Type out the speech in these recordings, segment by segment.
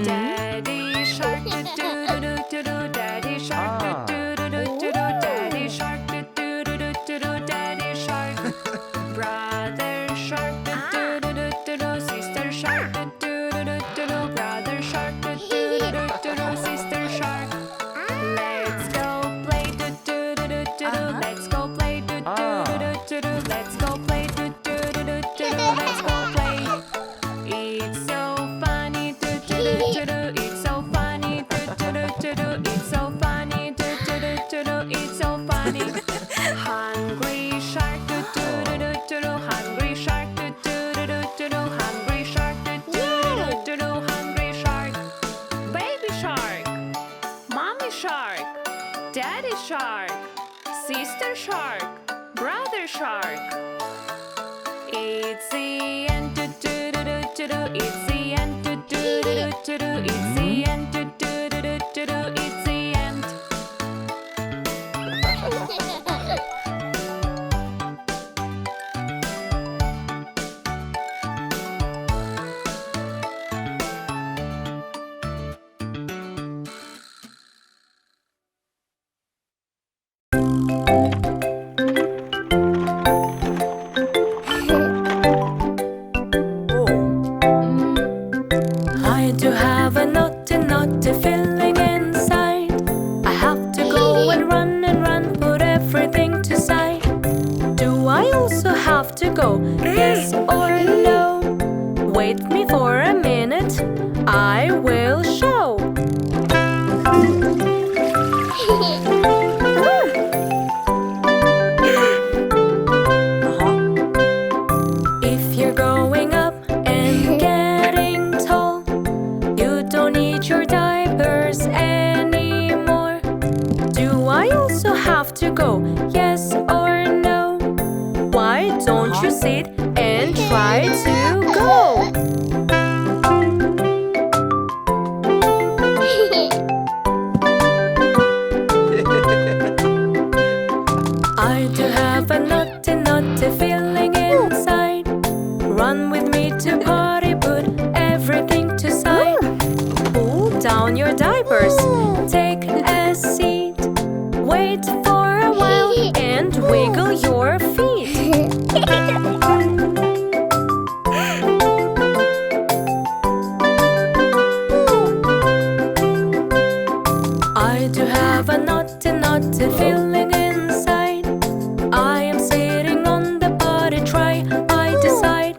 Daddy shark, do-do-do-do-do, Daddy shark, do-do-do-do-do, Daddy shark, do-do-do-do-do, Daddy shark. Brother shark, do-do-do-do-do, Sister shark, do-do-do-do-do, Brother shark, do-do-do-do-do, Sister shark. Let's go play, do-do-do-do-do, let's go play, do-do-do-do-do, let's go play, do-do-do-do-do, let's go play. It's so funny, do-do-do-do-do, it's so funny, do-do-do-do-do, it's so funny, do-do-do-do-do, it's so funny. Hungry shark, do-do-do-do-do, hungry shark, do-do-do-do-do, hungry shark, do-do-do-do-do, hungry shark. Baby shark, mommy shark, daddy shark, sister shark, brother shark. It's the end, do-do-do-do-do, it's the end, do-do-do-do-do, it's the end, do-do-do-do-do, it's the end. I do have a naughty feeling inside. I have to go and run, put everything to side. Do I also have to go? Yes or no? Wait me for a minute, I will show. If you're growing up and getting tall, you don't need your diapers anymore. Do I also have to go? Yes or no? Why don't you sit and try to go? I do have a naughty feeling inside. Run with me to party, put everything to side. Pull down your diapers, take a seat. Wait for a while and wiggle your feet. I do have a naughty feeling inside. I am sitting on the potty tray, I decide.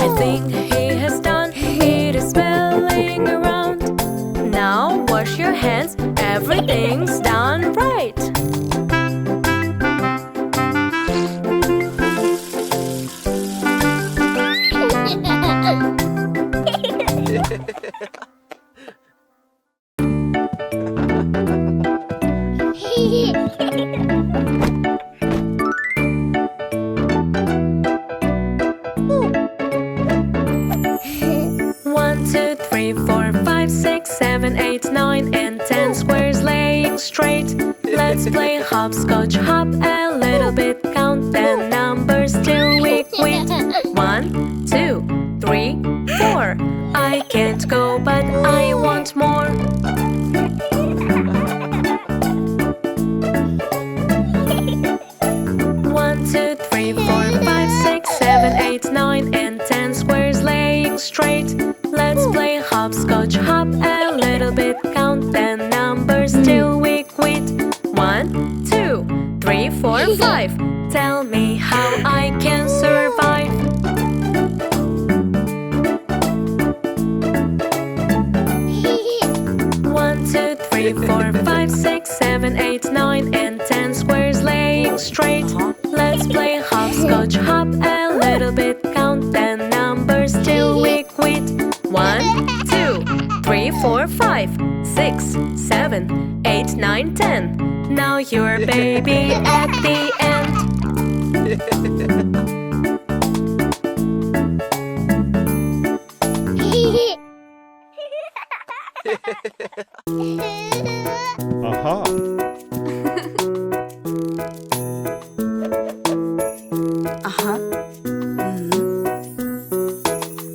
I think he has done, it is smelling around. Now wash your hands, everything's done right. One, two, three, four, five, six, 7, 8, 9, and 10 squares laying straight. Let's play hopscotch, hop a little bit, count the numbers till we quit. 1, 2, 3, 4. I can't go, but I want more. One, two, three, four, five, six, 7, 8, 9, and 10 squares laying straight. Let's play hopscotch, hop a little bit, count the numbers till we quit. 1, 2, 3, 4, 5. Tell me how I can survive. One, two, three, four, five, six, 7, 8, 9, and 10 squares laying straight. Let's play hopscotch, hop a little bit, count the numbers till we quit. 1, 2, 3, 4, 5, 6, 7, 8, 9, 10. Now you're baby at the end. Aha!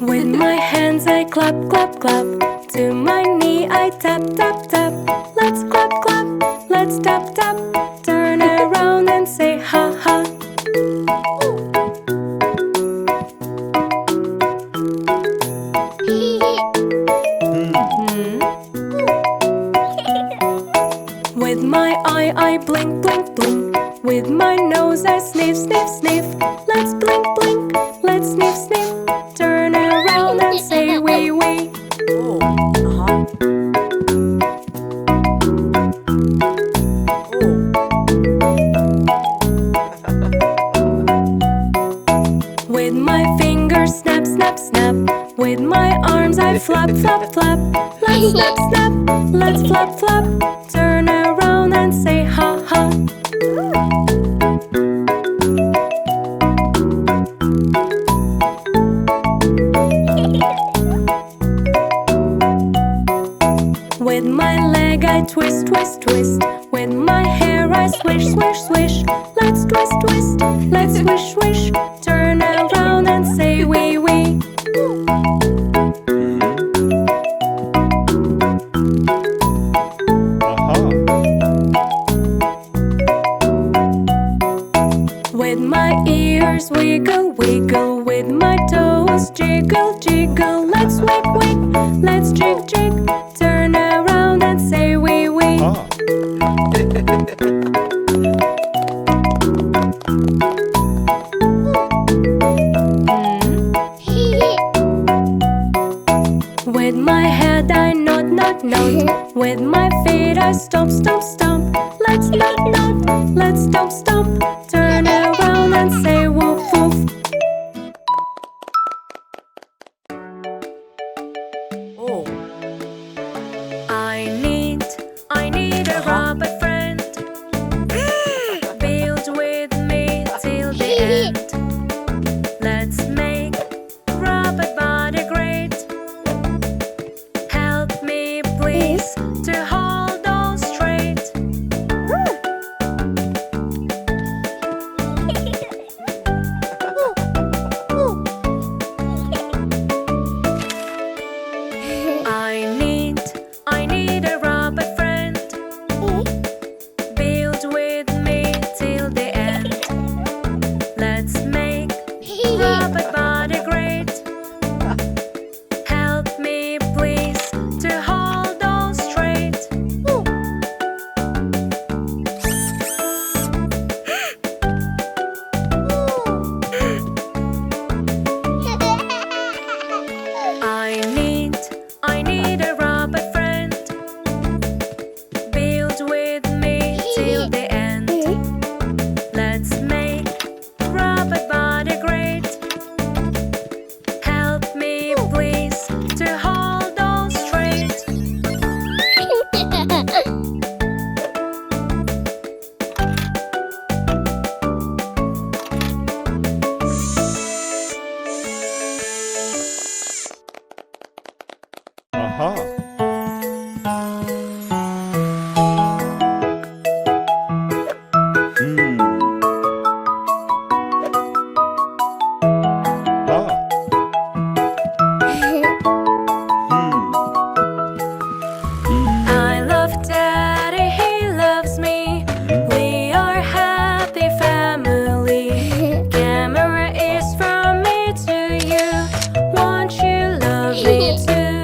With my hands I clap, clap, clap. To my knee I tap, tap, tap. Let's clap, clap. Let's tap, tap. Turn around and say ha, ha. With my eye I blink, blink, blink. With my nose I sniff, sniff, sniff. Let's blink, blink. Let's sniff, sniff. Turn around and say wee, wee. With my fingers snap, snap, snap. With my arms I flap, flap, flap. Let's snap, snap. Let's flap, flap. Turn around and say ha, ha. With my leg I twist, twist, twist. With my hair I swish, swish, swish. Let's twist, twist. Let's swish, swish. Turn around and say wee, wee. With my ears wiggle, wiggle. With my toes jiggle, jiggle. Let's wig, wig. Let's jig, jig. Turn around and say wee, wee. With my head I nod, nod, nod. With my feet I stomp, stomp, stomp. Let's nod, nod. Let's stomp, stomp. Turn around and say woof, woof. I need a rabbit friend. Build with me till the end. Let's make rabbit body great. Help me please to hold on straight. I need a rabbit friend. Build with me till the end. Let's make rabbit body great. Help me please to hold on straight. I need a rabbit friend. Build with me till the end. Let's make rabbit body great. Help me please to hold on straight. I love Daddy, he loves me. We are happy family. Camera is from me to you. Won't you love me too?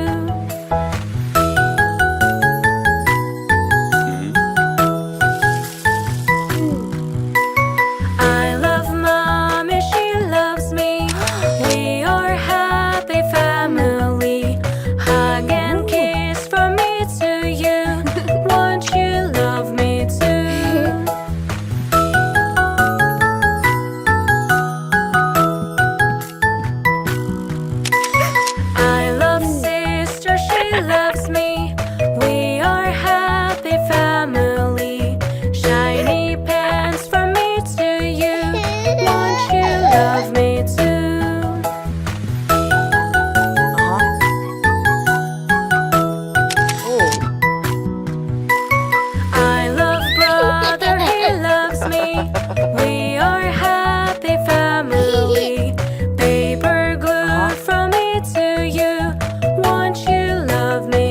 I love Mommy, she loves me. We are happy family. Hug and kiss from me to you. Won't you love me too? I love sister, she loves me. We are happy family. Shiny pants from me to you. Won't you love me too? I love brother, he loves me. We are happy family. Paper glue from me to you. Won't you love me